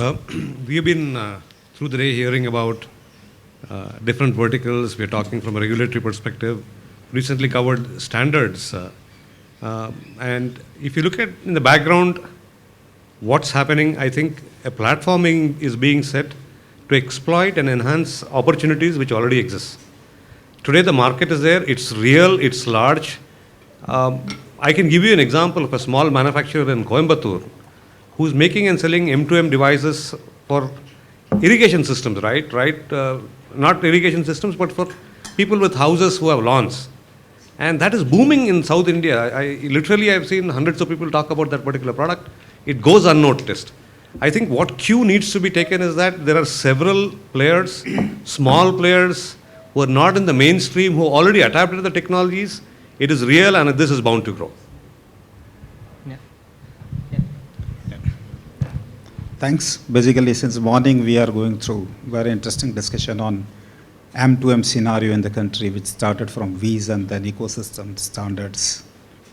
We have been through the day hearing about different verticals. We're talking from a regulatory perspective. Recently covered standards. And if you look at in the background, what's happening, I think a platforming is being set to exploit and enhance opportunities which already exist. Today the market is there, it's real, it's large. I can give you an example of a small manufacturer in Coimbatore who's making and selling m2m devices for irrigation systems, right? Not irrigation systems, but for people with houses who have lawns. And that is booming in South India. I've seen hundreds of people talk about that particular product. It goes unnoticed. I think what cue needs to be taken is that there are several players, small players, who are not in the mainstream, who already adapted the technologies. It is real and this is bound to grow. Thanks. Basically, since morning we are going through very interesting discussion on m2m scenario in the country, which started from V's and then ecosystem, standards,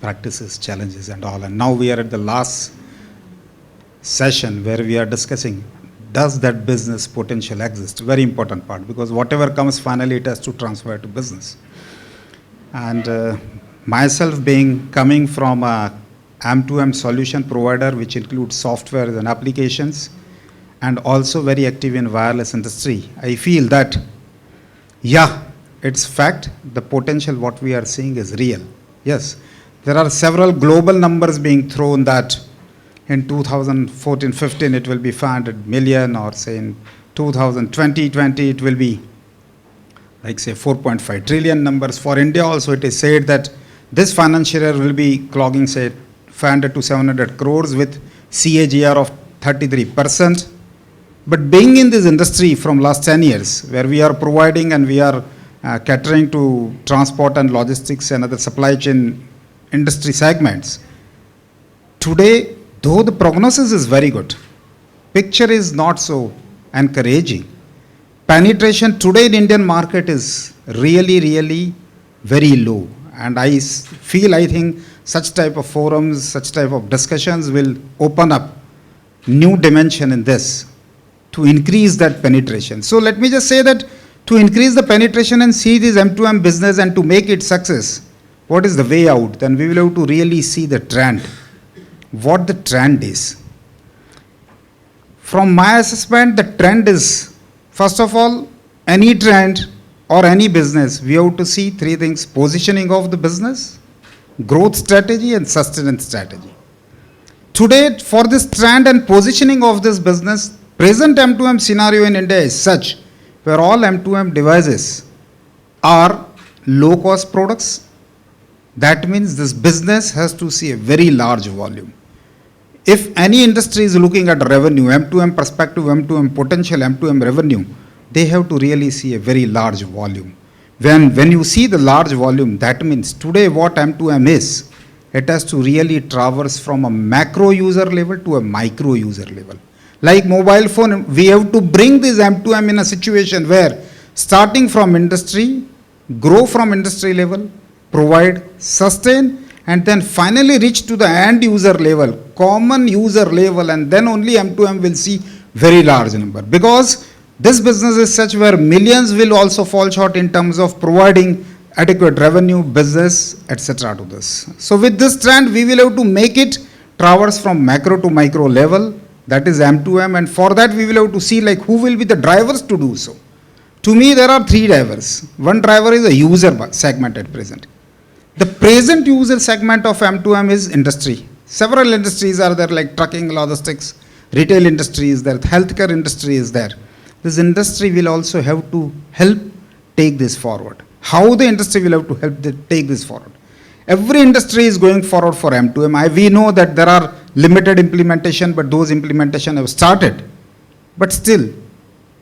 practices, challenges and all. And now we are at the last session where we are discussing, does that business potential exist? Very important part, because whatever comes finally it has to transfer to business. And myself coming from a m2m solution provider, which includes software and applications, and also very active in wireless industry, I feel that, yeah, it's fact, the potential what we are seeing is real. Yes, there are several global numbers being thrown that in 2014-15 it will be 500 million, or say in 2020 it will be like say 4.5 trillion numbers. For India also it is said that this financial year will be clogging say 500 to 700 crores with CAGR of 33%. But being in this industry from last 10 years, where we are providing and we are catering to transport and logistics and other supply chain industry segments, today, though the prognosis is very good, picture is not so encouraging. Penetration today in Indian market is really very low. And I think such type of forums, such type of discussions will open up new dimension in this to increase that penetration. So let me just say that to increase the penetration and see this m2m business and to make it success, what is the way out? Then we will have to really see the trend. What the trend is. From my assessment, the trend is, first of all, any trend or any business, we have to see three things: positioning of the business, growth strategy and sustenance strategy. Today, for this trend and positioning of this business, present m2m scenario in India is such where all m2m devices are low cost products. That means this business has to see a very large volume. If any industry is looking at revenue, m2m perspective, m2m potential, m2m revenue, they have to really see a very large volume. When you see the large volume, that means today what m2m is, it has to really traverse from a macro user level to a micro user level. Like mobile phone, we have to bring this m2m in a situation where starting from industry, grow from industry level, provide, sustain, and then finally reach to the end user level, common user level, and then only m2m will see very large number. Because this business is such where millions will also fall short in terms of providing adequate revenue, business, etc. to this. So with this trend, we will have to make it traverse from macro to micro level, that is m2m, and for that we will have to see like who will be the drivers to do so. To me, there are three drivers. One driver is a user segment at present. The present user segment of m2m is industry. Several industries are there, like trucking, logistics, retail industry is there, healthcare industry is there. This industry will also have to help take this forward. How the industry will have to help take this forward? Every industry is going forward for m2m. We know that there are limited implementation, but those implementation have started. But still,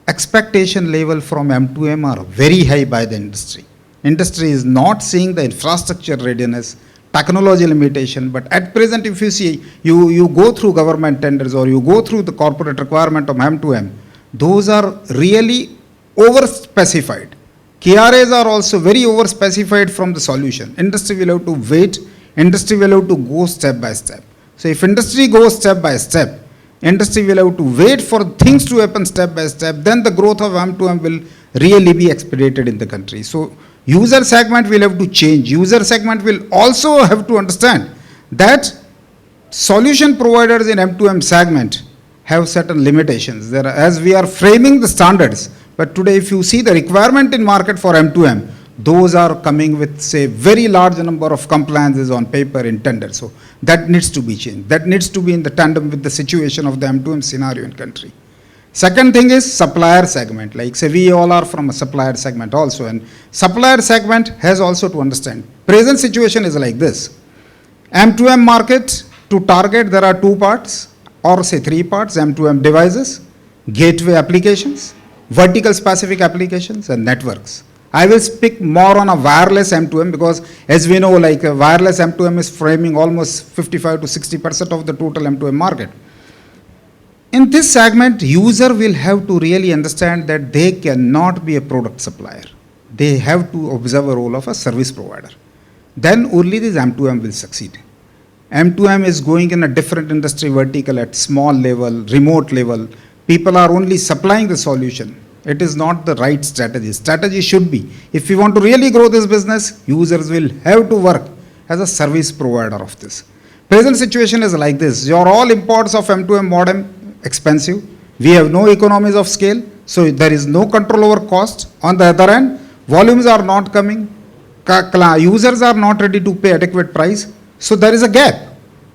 expectation level from m2m are very high by the industry. Industry is not seeing the infrastructure readiness, technology limitation, but at present if you see, you go through government tenders or you go through the corporate requirement of m2m, those are really over-specified. KRAs are also very over-specified from the solution. Industry will have to wait, industry will have to go step by step. So if industry goes step by step, Industry will have to wait for things to happen step by step. Then the growth of M2M will really be expedited in the country. So user segment will have to change. User segment will also have to understand that solution providers in M2M segment have certain limitations. There are, as we are framing the standards, but today if you see the requirement in market for M2M, those are coming with, say, very large number of compliances on paper in tender. So that needs to be changed. That needs to be in the tandem with the situation of the M2M scenario in country. Second thing is supplier segment. Like say we all are from a supplier segment also, and supplier segment has also to understand. Present situation is like this. M2M market to target, there are two parts or say three parts: M2M devices, gateway applications, vertical specific applications, and networks. I will speak more on a wireless M2M because as we know, like a wireless M2M is framing almost 55 to 60% of the total M2M market. In this segment, user will have to really understand that they cannot be a product supplier. They have to observe a role of a service provider. Then only this M2M will succeed. M2M is going in a different industry vertical at small level, remote level. People are only supplying the solution. It is not the right strategy. Strategy should be, if we want to really grow this business, users will have to work as a service provider of this. Present situation is like this. Your all imports of M2M modem expensive. We have no economies of scale, so there is no control over cost. On the other hand, volumes are not coming. Users are not ready to pay adequate price. So there is a gap.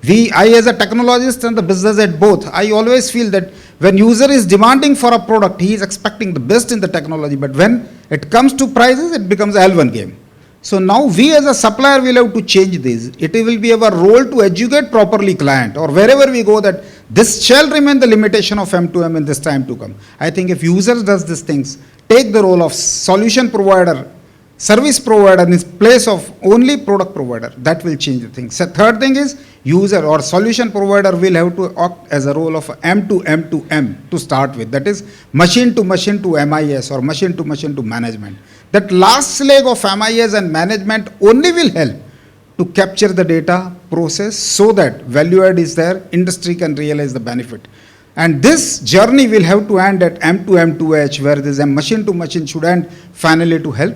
I as a technologist and the business at both, I always feel that when user is demanding for a product, he is expecting the best in the technology, but when it comes to prices, it becomes a L1 game. So now we as a supplier will have to change this. It will be our role to educate properly client, or wherever we go, that this shall remain the limitation of M2M in this time to come. I think if users does these things, take the role of solution provider, service provider in place of only product provider, that will change the thing. So third thing is user or solution provider will have to act as a role of M2M to M to start with. That is machine to MIS or machine to management. That last leg of MIS and management only will help to capture the data, process, so that value add is there, industry can realize the benefit. And this journey will have to end at M2M to H, where this machine to machine should end finally to help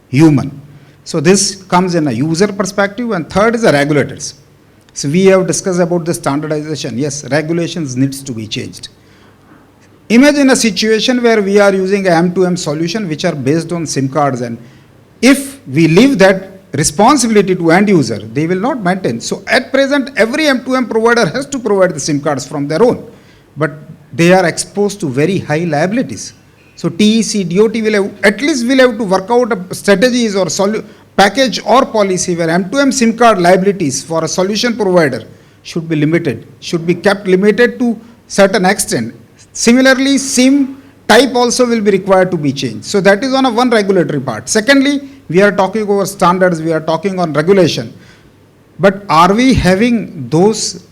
human. So this comes in a user perspective, and third is the regulators. So we have discussed about the standardization. Yes, regulations needs to be changed. Imagine a situation where we are using a M2M solution which are based on SIM cards, and if we leave that responsibility to end user, they will not maintain. So at present, every M2M provider has to provide the SIM cards from their own, but they are exposed to very high liabilities. So TEC, DOT will have, at least will have to work out a strategies or package or policy where M2M SIM card liabilities for a solution provider should be limited, should be kept limited to certain extent. Similarly, SIM type also will be required to be changed. So that is on a one regulatory part. Secondly, we are talking over standards, we are talking on regulation. But are we having those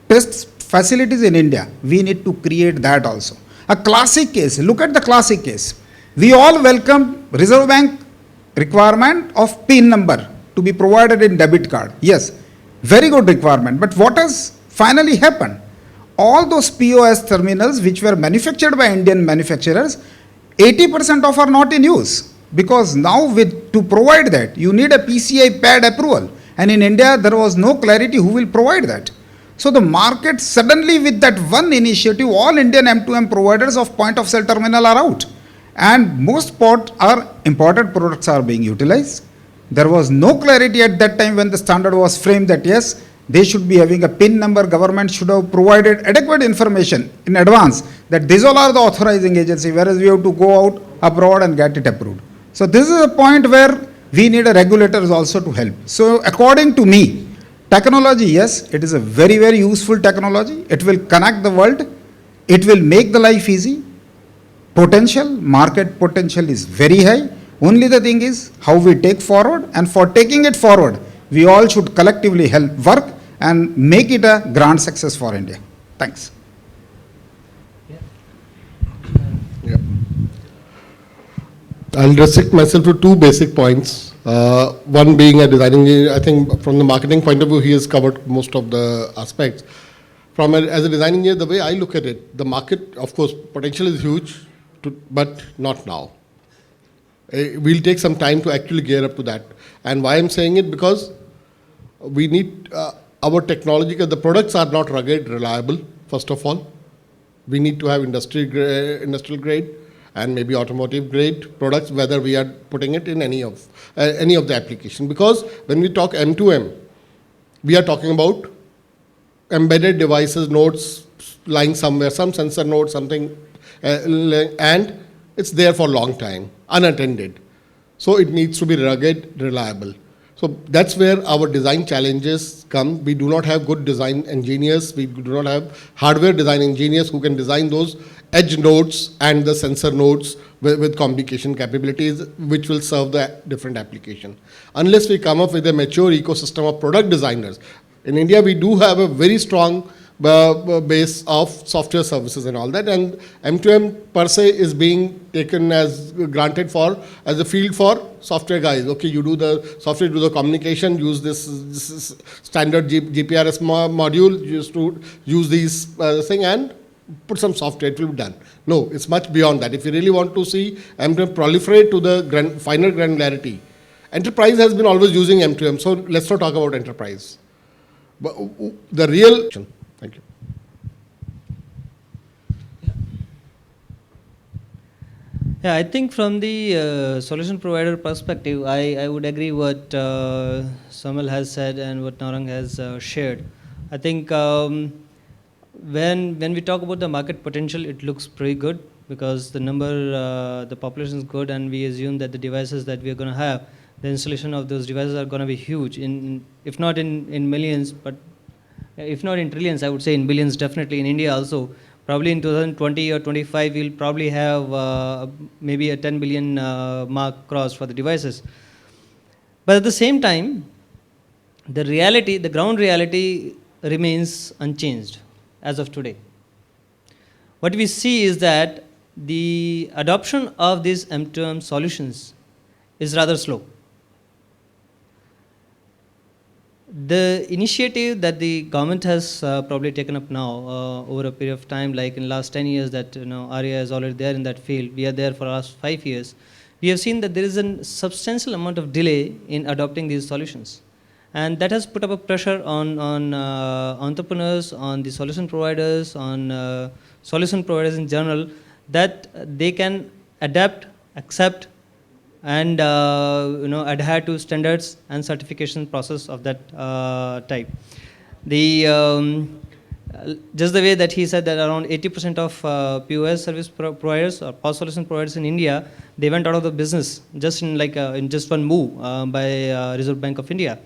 test facilities in India? We need to create that also. A classic case, look at the classic case. We all welcome Reserve Bank requirement of PIN number to be provided in debit card. Yes, very good requirement. But what has finally happened? All those POS terminals which were manufactured by Indian manufacturers, 80% of are not in use. Because now to provide that, you need a PCI pad approval. And in India, there was no clarity who will provide that. So the market suddenly, with that one initiative, all Indian M2M providers of point of sale terminal are out. And most imported products are being utilized. There was no clarity at that time when the standard was framed that yes, they should be having a PIN number. Government should have provided adequate information in advance that these all are the authorizing agency, whereas we have to go out abroad and get it approved. So this is a point where we need a regulators also to help. So according to me, technology, yes, it is a very, very useful technology. It will connect the world. It will make the life easy. Market potential is very high. Only the thing is how we take forward, and for taking it forward, we all should collectively help work and make it a grand success for India. Thanks. Yeah. I'll restrict myself to two basic points. One being a designing, I think from the marketing point of view, he has covered most of the aspects. as a design engineer, the way I look at it, the market, of course, potential is huge, but not now. We'll take some time to actually gear up to that. And why I'm saying it, because we need our technology, the products are not rugged, reliable, first of all. We need to have industrial grade and maybe automotive grade products, whether we are putting it in any of the application. Because when we talk M2M, we are talking about embedded devices, nodes lying somewhere, some sensor node, something, and it's there for a long time, unattended. So it needs to be rugged, reliable. So that's where our design challenges come. We do not have good design engineers. We do not have hardware design engineers who can design those edge nodes and the sensor nodes with communication capabilities, which will serve the different application. Unless we come up with a mature ecosystem of product designers. In India, we do have a very strong base of software services and all that, and M2M per se is being taken as granted as a field for software guys. Okay, you do the software, do the communication, use this standard GPRS module, use these thing and put some software, it will be done. No, it's much beyond that. If you really want to see M2M proliferate to the finer granularity, enterprise has been always using M2M, so let's not talk about enterprise. But the real... Thank you. Yeah, I think from the solution provider perspective, I would agree what Samal has said and what Narang has shared. I think when we talk about the market potential, it looks pretty good because the population is good, and we assume that the devices that we are going to have, the installation of those devices are going to be huge, if not in millions, but if not in trillions, I would say in billions, definitely in India also. Probably in 2020 or 25, we'll probably have maybe a 10 billion mark crossed for the devices. But at the same time, the ground reality remains unchanged as of today. What we see is that the adoption of these M2M solutions is rather slow. The initiative that the government has probably taken up now over a period of time, like in the last 10 years that ARIA is already there in that field, we are there for the last 5 years, we have seen that there is a substantial amount of delay in adopting these solutions. And that has put up a pressure on entrepreneurs, on the solution providers, on solution providers in general, that they can adapt, accept, and adhere to standards and certification process of that type. Just the way that he said that around 80% of POS service providers or POS solution providers in India, they went out of the business just in just one move by Reserve Bank of India.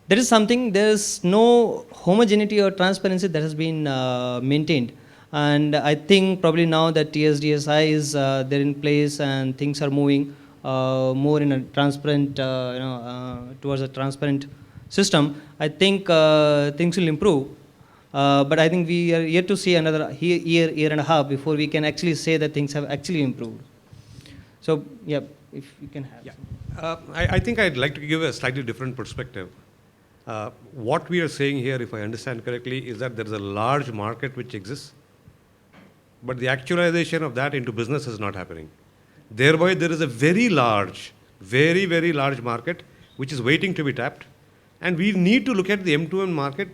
There is something, there is no homogeneity or transparency that has been maintained. And I think probably now that TSDSI is there in place and things are moving more in a transparent, towards a transparent system, I think things will improve. But I think we are yet to see another year and a half before we can actually say that things have actually improved. So, yeah, if you can have. Yeah. I think I'd like to give a slightly different perspective. What we are saying here, if I understand correctly, is that there is a large market which exists, but the actualization of that into business is not happening. Thereby, there is a very large, very large market which is waiting to be tapped. And we need to look at the M2M market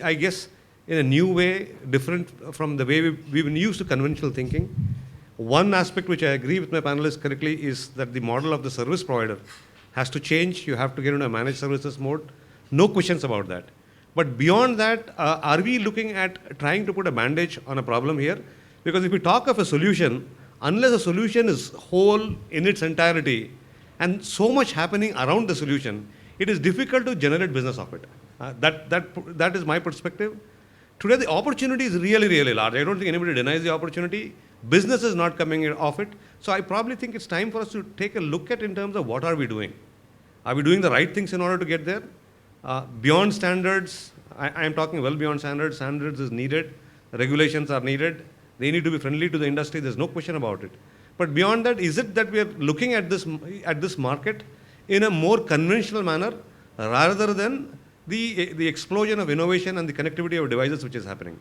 I guess, in a new way, different from the way we've been used to conventional thinking. One aspect which I agree with my panelists correctly is that the model of the service provider has to change. You have to get into a managed services mode. No questions about that. But beyond that, are we looking at trying to put a bandage on a problem here? Because if we talk of a solution, unless a solution is whole in its entirety and so much happening around the solution, it is difficult to generate business of it. That is my perspective. Today, the opportunity is really large. I don't think anybody denies the opportunity. Business is not coming off it. So I probably think it's time for us to take a look at in terms of what are we doing. Are we doing the right things in order to get there? Beyond standards, I am talking well beyond standards. Standards is needed. Regulations are needed. They need to be friendly to the industry. There's no question about it. But beyond that, is it that we are looking at this market in a more conventional manner rather than the explosion of innovation and the connectivity of devices which is happening.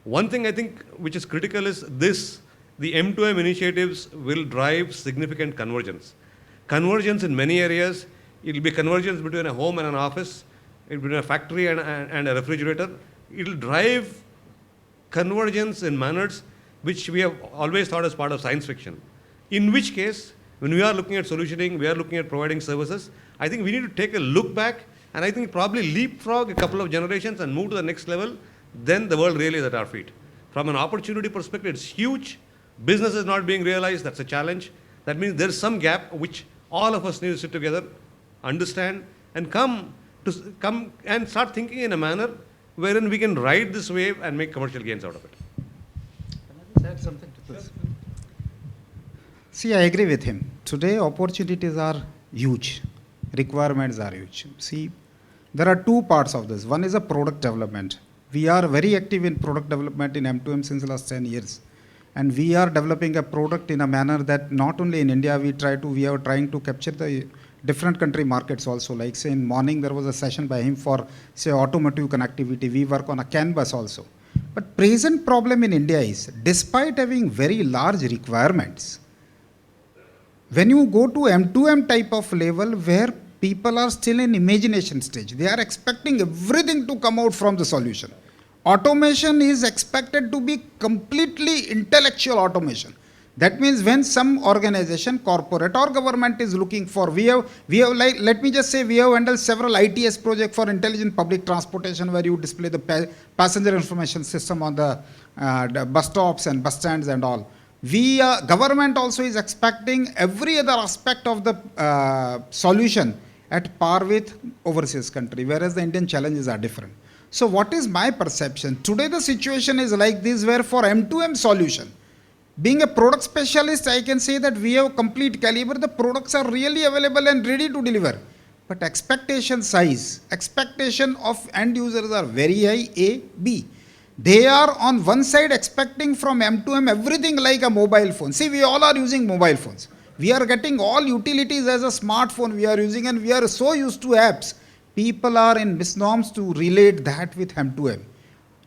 One thing I think which is critical is this: the M2M initiatives will drive significant convergence. Convergence in many areas. It will be convergence between a home and an office, it will be between a factory and a refrigerator. It will drive convergence in manners which we have always thought as part of science fiction. In which case, when we are looking at solutioning, we are looking at providing services, I think we need to take a look back and I think probably leapfrog a couple of generations and move to the next level. Then the world really is at our feet. From an opportunity perspective, it's huge. Business is not being realized, that's a challenge. That means there's some gap which all of us need to sit together, understand, and come and start thinking in a manner wherein we can ride this wave and make commercial gains out of it. Can I just add something to this? See, I agree with him. Today, opportunities are huge, requirements are huge. See, there are two parts of this. One is a product development. We are very active in product development in M2M since the last 10 years. And we are developing a product in a manner that not only in India, we are trying to capture the different country markets also. Like say in morning, there was a session by him for say automotive connectivity. We work on a CAN bus also. But present problem in India is, despite having very large requirements, when you go to M2M type of level where people are still in imagination stage, they are expecting everything to come out from the solution. Automation is expected to be completely intellectual automation. That means when some organization, corporate or government is looking for, we have like, let me just say, we have handled several ITS projects for intelligent public transportation where you display the passenger information system on the bus stops and bus stands and all. Government also is expecting every other aspect of the solution at par with overseas country, whereas the Indian challenges are different. So what is my perception? Today the situation is like this, where for M2M solution, being a product specialist, I can say that we have complete caliber. The products are really available and ready to deliver. But expectation size, expectation of end users are very high, A, B. They are on one side expecting from M2M everything like a mobile phone. See, we all are using mobile phones. We are getting all utilities as a smartphone we are using, and we are so used to apps. People are in misnorms to relate that with M2M.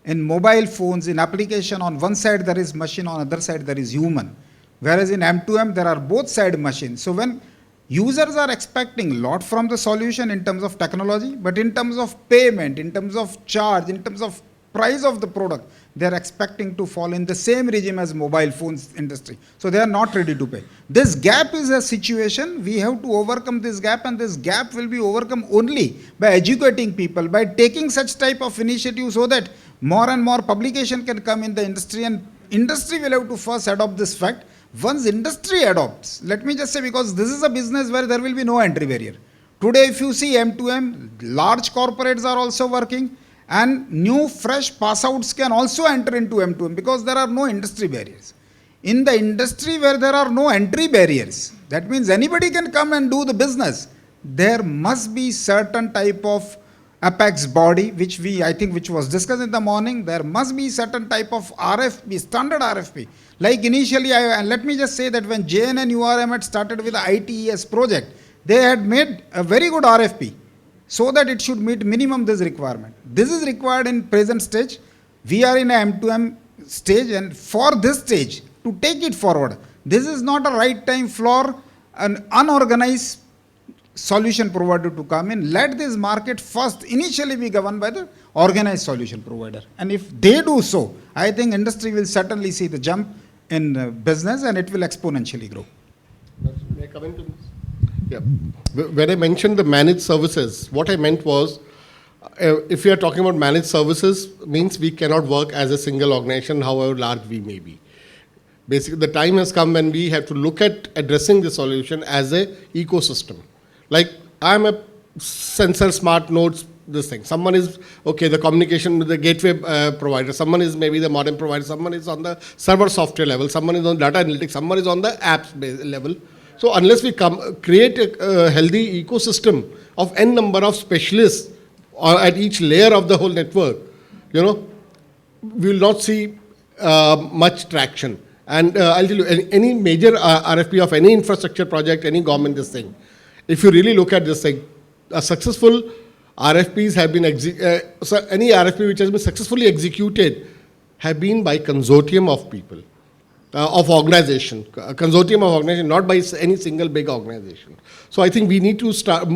In mobile phones, in application, on one side there is machine, on other side there is human. Whereas in M2M there are both side machines. So when users are expecting a lot from the solution in terms of technology, but in terms of payment, in terms of charge, in terms of price of the product, they are expecting to fall in the same regime as mobile phones industry. So they are not ready to pay. This gap is a situation, we have to overcome this gap, and this gap will be overcome only by educating people, by taking such type of initiatives so that more and more publication can come in the industry, and industry will have to first adopt this fact. Once industry adopts, let me just say, because this is a business where there will be no entry barrier. Today if you see M2M, large corporates are also working, and new fresh pass outs can also enter into M2M because there are no industry barriers. In the industry where there are no entry barriers, that means anybody can come and do the business. There must be certain type of apex body, which was discussed in the morning. There must be certain type of RFP, standard RFP. Like initially, and let me just say that when JN and URM had started with the ITES project, they had made a very good RFP, so that it should meet minimum this requirement. This is required in present stage. We are in a M2M stage, and for this stage, to take it forward, this is not a right time for an unorganized solution provider to come in. Let this market first initially be governed by the organized solution provider. And if they do so, I think industry will certainly see the jump in business, and it will exponentially grow. May I come into this? Yeah. When I mentioned the managed services, what I meant was, if we are talking about managed services, means we cannot work as a single organization, however large we may be. Basically, the time has come when we have to look at addressing the solution as an ecosystem. Like, I'm a sensor smart nodes, this thing. Someone is, okay, the communication with the gateway provider. Someone is maybe the modem provider. Someone is on the server software level. Someone is on data analytics. Someone is on the apps level. So unless we create a healthy ecosystem of n number of specialists at each layer of the whole network, we will not see much traction. And I'll tell you, any major RFP of any infrastructure project, any government, this thing, if you really look at this thing, a successful RFPs have been, so any RFP which has been successfully executed have been by consortium of people, of organization, a consortium of organization, not by any single big organization. So I think we need to start,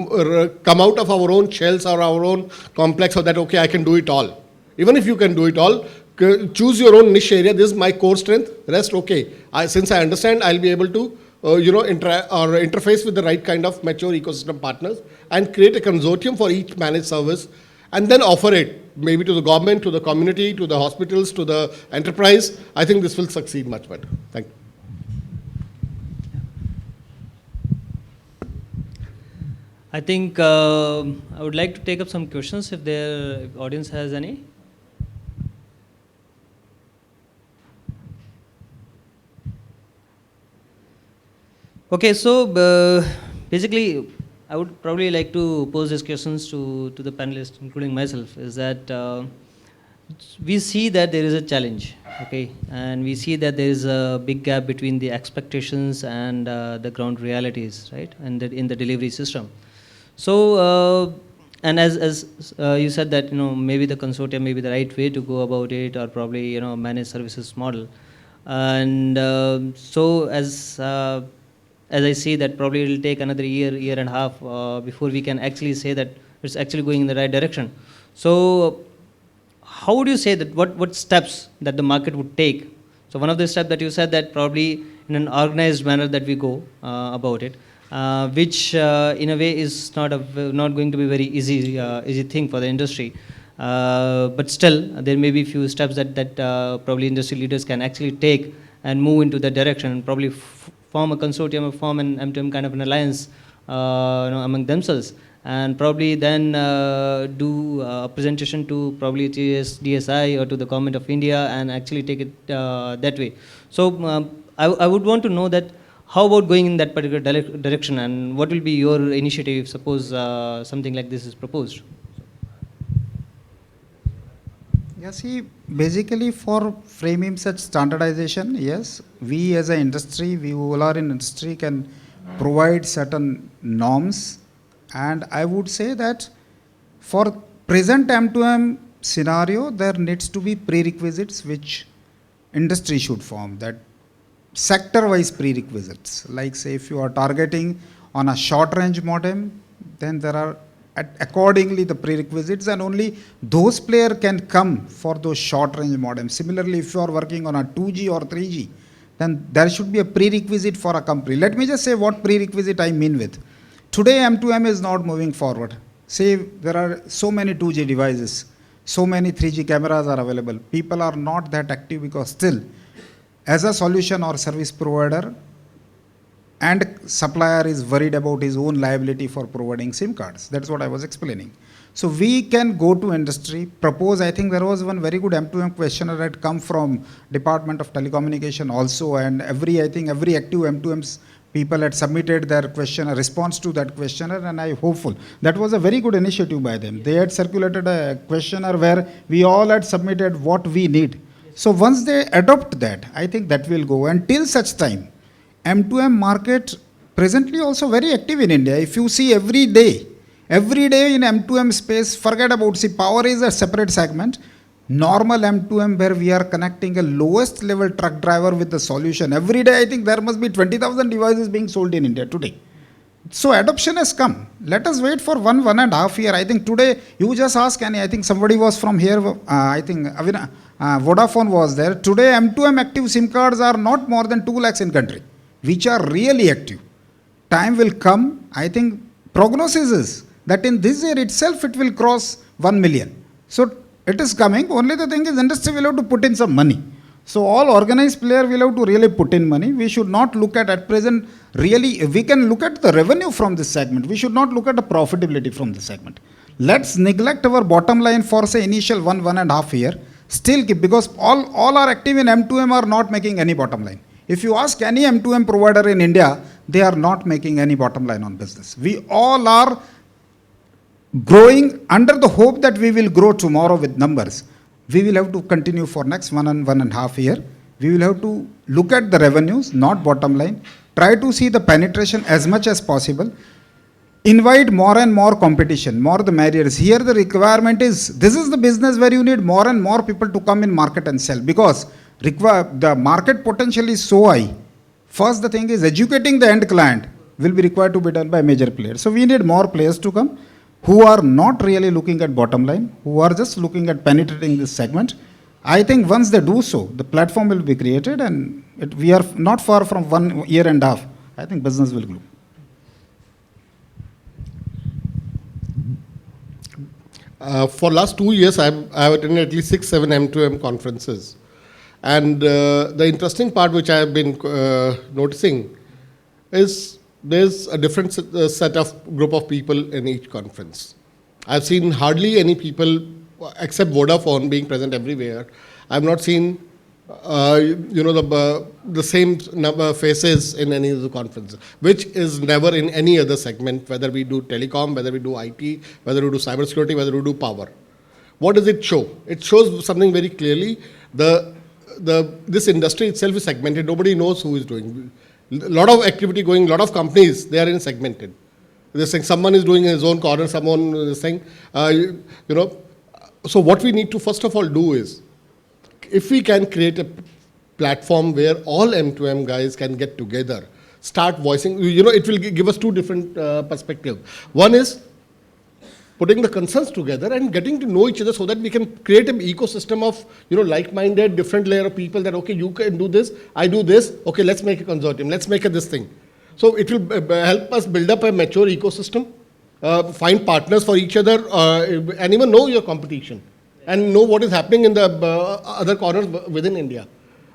come out of our own shells or our own complex of that, okay, I can do it all. Even if you can do it all, choose your own niche area. This is my core strength. Rest, okay. Since I understand, I'll be able to, interface with the right kind of mature ecosystem partners and create a consortium for each managed service, and then offer it maybe to the government, to the community, to the hospitals, to the enterprise. I think this will succeed much better. Thank you. I think I would like to take up some questions if the audience has any. Okay, so basically, I would probably like to pose these questions to the panelists, including myself, is that we see that there is a challenge, okay, and we see that there is a big gap between the expectations and the ground realities, right, and in the delivery system. So, and as you said that, maybe the consortium may be the right way to go about it, or probably, managed services model. And so as I see that probably it will take another year and a half before we can actually say that it's actually going in the right direction. So how would you say that, what steps that the market would take? So one of the steps that you said that probably in an organized manner that we go about it, which in a way is not going to be very easy thing for the industry. But still, there may be few steps that probably industry leaders can actually take and move into that direction, and probably form a consortium or form an M2M kind of an alliance among themselves, and probably then do a presentation to probably DSI or to the government of India and actually take it that way. So I would want to know that how about going in that particular direction, and what will be your initiative if suppose something like this is proposed? Yeah, see, basically for framing such standardization, yes, we as an industry, we all are in industry, can provide certain norms. And I would say that for present M2M scenario, there needs to be prerequisites which industry should form, that sector-wise prerequisites. Like say if you are targeting on a short-range modem, then there are accordingly the prerequisites, and only those players can come for those short-range modems. Similarly, if you are working on a 2G or 3G, then there should be a prerequisite for a company. Let me just say what prerequisite I mean with. Today, M2M is not moving forward. Say there are so many 2G devices, so many 3G cameras are available. People are not that active because still, as a solution or service provider, and supplier is worried about his own liability for providing SIM cards. That's what I was explaining. So we can go to industry, propose. I think there was one very good M2M questionnaire that come from Department of Telecommunication also, and I think every active M2M's people had submitted their questionnaire, response to that questionnaire, and I'm hopeful. That was a very good initiative by them. They had circulated a questionnaire where we all had submitted what we need. So once they adopt that, I think that will go. Until such time, M2M market presently also very active in India. If you see every day in M2M space, forget about, see, power is a separate segment. Normal M2M where we are connecting a lowest level truck driver with the solution. Every day I think there must be 20,000 devices being sold in India today. So adoption has come. Let us wait for 1.5 years. I think today you just ask any, I think somebody was from here, I think Vodafone was there. Today M2M active SIM cards are not more than 2 lakhs in country, which are really active. Time will come. I think prognosis is that in this year itself it will cross 1 million. So it is coming. Only the thing is industry will have to put in some money. So all organized players will have to really put in money. We should not look at present, really, we can look at the revenue from this segment. We should not look at the profitability from this segment. Let's neglect our bottom line for say initial 1.5 year. Still keep, because all are active in M2M are not making any bottom line. If you ask any M2M provider in India, they are not making any bottom line on business. We all are growing under the hope that we will grow tomorrow with numbers. We will have to continue for next 1.5 year. We will have to look at the revenues, not bottom line. Try to see the penetration as much as possible. invite more and more competition, more the merriers. Here the requirement is, this is the business where you need more and more people to come in market and sell, because the market potential is so high. First the thing is educating the end client will be required to be done by major players. So we need more players to come who are not really looking at bottom line, who are just looking at penetrating this segment. I think once they do so, the platform will be created, and we are not far from 1 year and a half. I think business will grow. For last 2 years, I've attended at least 6, 7 M2M conferences. And the interesting part which I have been noticing is there's a different set of group of people in each conference. I've seen hardly any people except Vodafone being present everywhere. I've not seen the same number of faces in any of the conferences, which is never in any other segment, whether we do telecom, whether we do IT, whether we do cybersecurity, whether we do power. What does it show? It shows something very clearly. This industry itself is segmented. Nobody knows who is doing. A lot of activity going, a lot of companies, they are in segmented. They're saying someone is doing his own corner, someone is saying, So what we need to first of all do is, if we can create a platform where all M2M guys can get together, start voicing, it will give us two different perspectives. One is putting the concerns together and getting to know each other so that we can create an ecosystem of, like-minded, different layer of people that, okay, you can do this, I do this, okay, let's make a consortium, let's make this thing. So it will help us build up a mature ecosystem, find partners for each other, and even know your competition, and know what is happening in the other corners within India.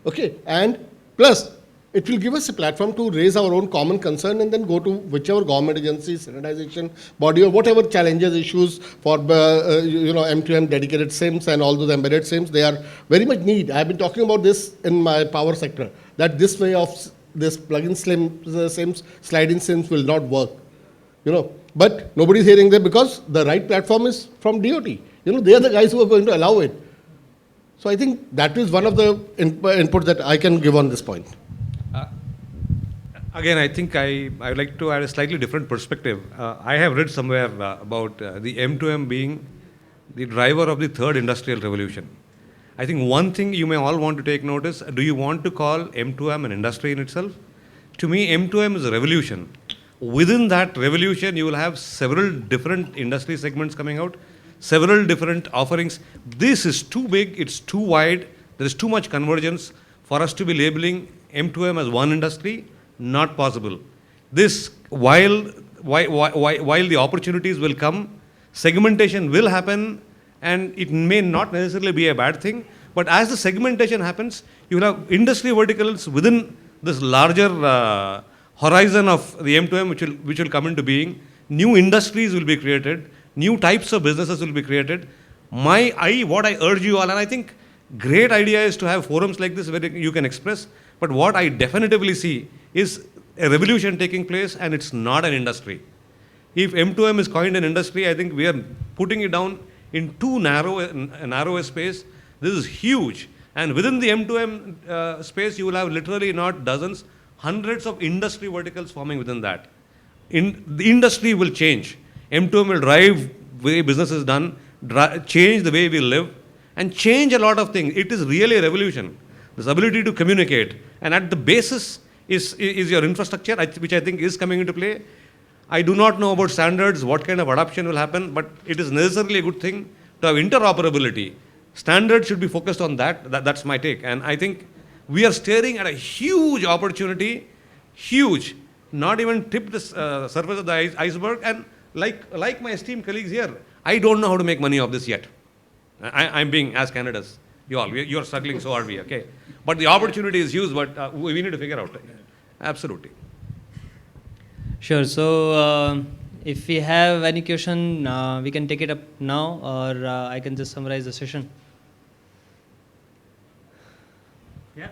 Okay, and plus, it will give us a platform to raise our own common concern and then go to whichever government agency, standardization body, or whatever challenges, issues for M2M dedicated SIMs and all those embedded SIMs, they are very much need. I have been talking about this in my power sector, that this way of this plug-in SIMs, slide-in SIMs will not work. But nobody's hearing that because the right platform is from DOT. They are the guys who are going to allow it. So I think that is one of the inputs that I can give on this point. Again, I think I would like to add a slightly different perspective. I have read somewhere about the M2M being the driver of the third industrial revolution. I think one thing you may all want to take notice, do you want to call M2M an industry in itself? To me, M2M is a revolution. Within that revolution, you will have several different industry segments coming out, several different offerings. This is too big, it's too wide, there is too much convergence for us to be labeling M2M as one industry. Not possible. This, while the opportunities will come, segmentation will happen, and it may not necessarily be a bad thing, but as the segmentation happens, you will have industry verticals within this larger horizon of the M2M which will come into being. New industries will be created, new types of businesses will be created. What I urge you all, and I think great idea is to have forums like this where you can express, but what I definitively see is a revolution taking place, and it's not an industry. If M2M is coined an industry, I think we are putting it down in too narrow a space. This is huge. And within the M2M space, you will have literally not dozens, hundreds of industry verticals forming within that. The industry will change. M2M will drive the way business is done, change the way we live, and change a lot of things. It is really a revolution. This ability to communicate. And at the basis is your infrastructure, which I think is coming into play. I do not know about standards, what kind of adoption will happen, but it is necessarily a good thing to have interoperability. Standards should be focused on that. That's my take. And I think we are staring at a huge opportunity, huge, not even tipped the surface of the iceberg. And like my esteemed colleagues here, I don't know how to make money of this yet. I'm being as candid as you all. You're struggling, so are we, okay? But the opportunity is huge, but we need to figure out. Absolutely. Sure. So if we have any question, we can take it up now, or I can just summarize the session. Yeah.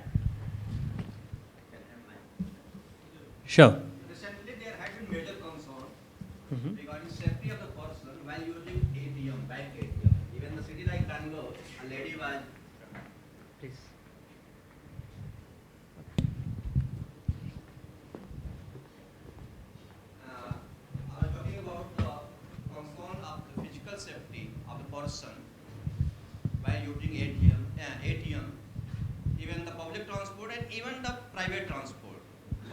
Sure. Recently, there had been major concern regarding safety of the person while using ATM, bank ATM. Even the city like Bangalore, a lady was. Please. I was talking about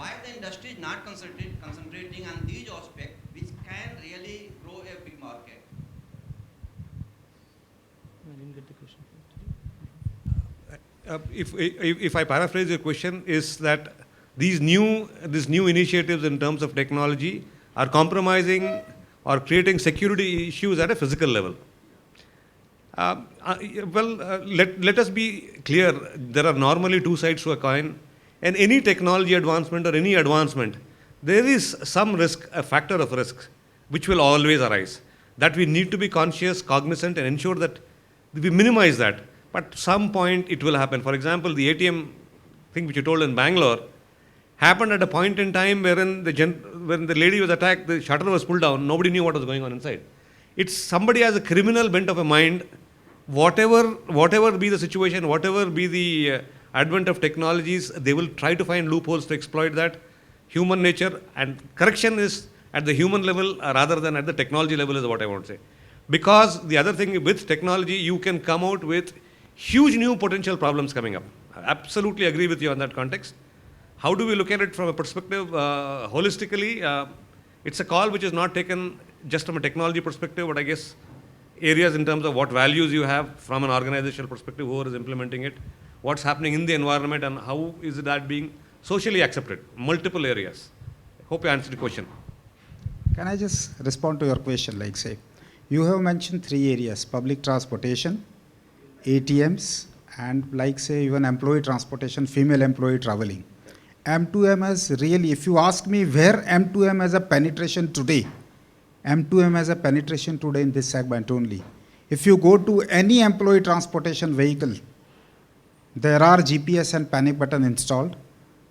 why the industry is not concentrating on these aspects which can really grow a big market? I didn't get the question. If I paraphrase your question, is that these new initiatives in terms of technology are compromising or creating security issues at a physical level. Let us be clear. There are normally two sides to a coin, and any technology advancement or any advancement, there is some risk, a factor of risk, which will always arise. That we need to be conscious, cognizant, and ensure that we minimize that. But some point it will happen. For example, the ATM thing which you told in Bangalore happened at a point in time wherein when the lady was attacked, the shutter was pulled down. Nobody knew what was going on inside. It's somebody has a criminal bent of a mind. Whatever be the situation, whatever be the advent of technologies, they will try to find loopholes to exploit that. Human nature and correction is at the human level rather than at the technology level is what I want to say. Because the other thing with technology, you can come out with huge new potential problems coming up. I absolutely agree with you on that context. How do we look at it from a perspective holistically? It's a call which is not taken just from a technology perspective, but I guess areas in terms of what values you have from an organizational perspective, who is implementing it, what's happening in the environment, and how is that being socially accepted. Multiple areas. Hope I answered the question. Can I just respond to your question, like say, you have mentioned three areas: public transportation, ATMs, and like say even employee transportation, female employee traveling. M2M has really, if you ask me where M2M has a penetration today, M2M has a penetration today in this segment only. If you go to any employee transportation vehicle, there are GPS and panic button installed.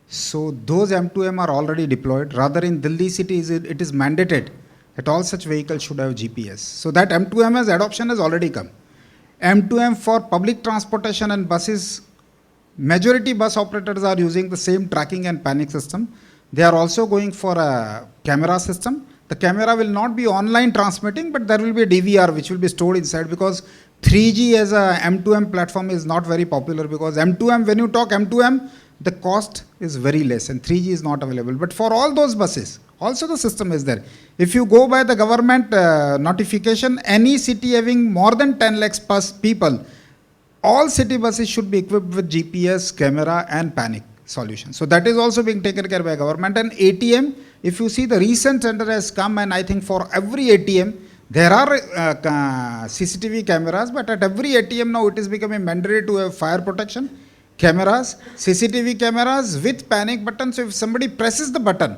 So those M2M are already deployed. Rather in Delhi city, it is mandated that all such vehicles should have GPS. So that M2M as adoption has already come. M2M for public transportation and buses, majority bus operators are using the same tracking and panic system. They are also going for a camera system. The camera will not be online transmitting, but there will be a DVR which will be stored inside, because 3G as a M2M platform is not very popular, because M2M, when you talk M2M, the cost is very less and 3G is not available. But for all those buses, also the system is there. If you go by the government notification, any city having more than 10 lakhs plus people, all city buses should be equipped with GPS, camera and panic solution. So that is also being taken care by government. And ATM, if you see the recent tender has come, and I think for every ATM, there are CCTV cameras, but at every ATM now it is becoming mandatory to have fire protection cameras, CCTV cameras with panic button. So if somebody presses the button,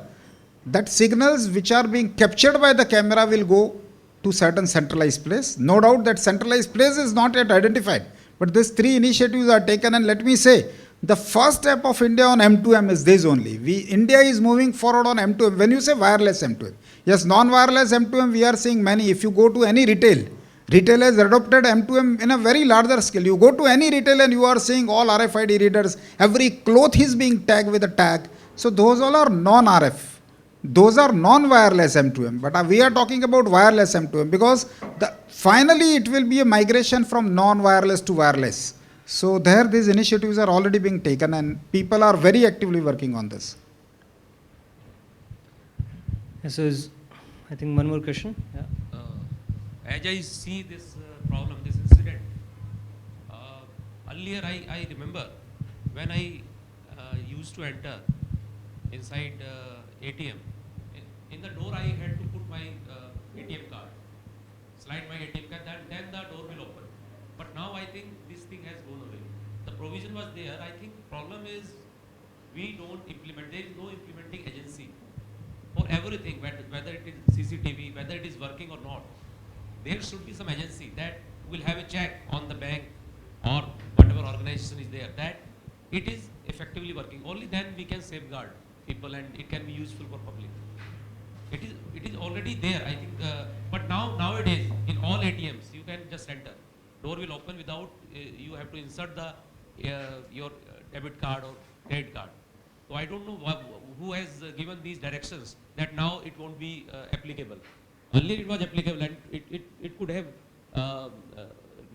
that signals which are being captured by the camera will go to certain centralized place. No doubt that centralized place is not yet identified, but these three initiatives are taken. And let me say, the first step of India on M2M is this only. India is moving forward on M2M. When you say wireless M2M, yes, non-wireless M2M, we are seeing many. If you go to any retail has adopted M2M in a very larger scale. You go to any retail and you are seeing all RFID readers. Every cloth is being tagged with a tag. So those all are non-RF. Those are non-wireless M2M. But we are talking about wireless M2M, because finally it will be a migration from non-wireless to wireless. So there these initiatives are already being taken and people are very actively working on this. So I think one more question. Yeah. As I see this problem, this incident, earlier I remember when I used to enter inside ATM, in the door I had to put my ATM card, slide my ATM card, then the door will open. But now I think this thing has gone away. The provision was there. I think problem is we don't implement. There is no implementing agency for everything, whether it is CCTV, whether it is working or not. There should be some agency that will have a check on the bank or whatever organization is there that it is effectively working. Only then we can safeguard people and it can be useful for public. It is already there, I think. But nowadays in all ATMs you can just enter. Door will open without you have to insert the your debit card or credit card. So I don't know who has given these directions that now it won't be applicable. Earlier it was applicable and it could have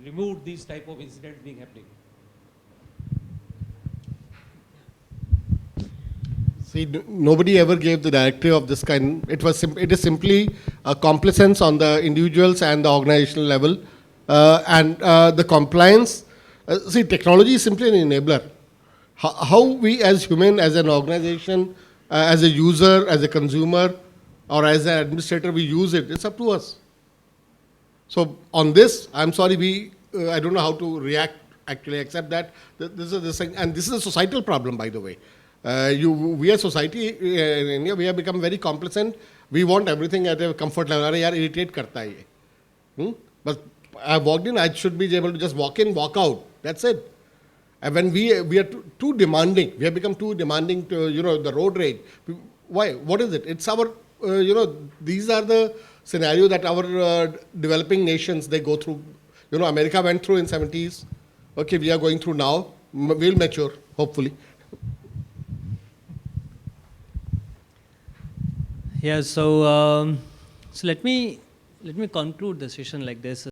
removed these type of incidents being happening. See, nobody ever gave the directive of this kind. It is simply a complaisance on the individuals and the organizational level, and the compliance. See, technology is simply an enabler. How we as human, as an organization, as a user, as a consumer, or as an administrator, we use it. It's up to us. So on this, I'm sorry, I don't know how to react. Actually, accept that this is this thing, and this is a societal problem, by the way. We as society in India, we have become very complacent. We want everything at a comfort level. अरे यार irritate करता है ये. But I walked in, I should be able to just walk in, walk out. That's it. And when we are too demanding, we have become too demanding to, the road rage. Why? What is it? It's our, these are the scenario that our developing nations, they go through. America went through in 70s. Okay, we are going through now. We'll mature, hopefully. Yeah, so let me conclude the session like this.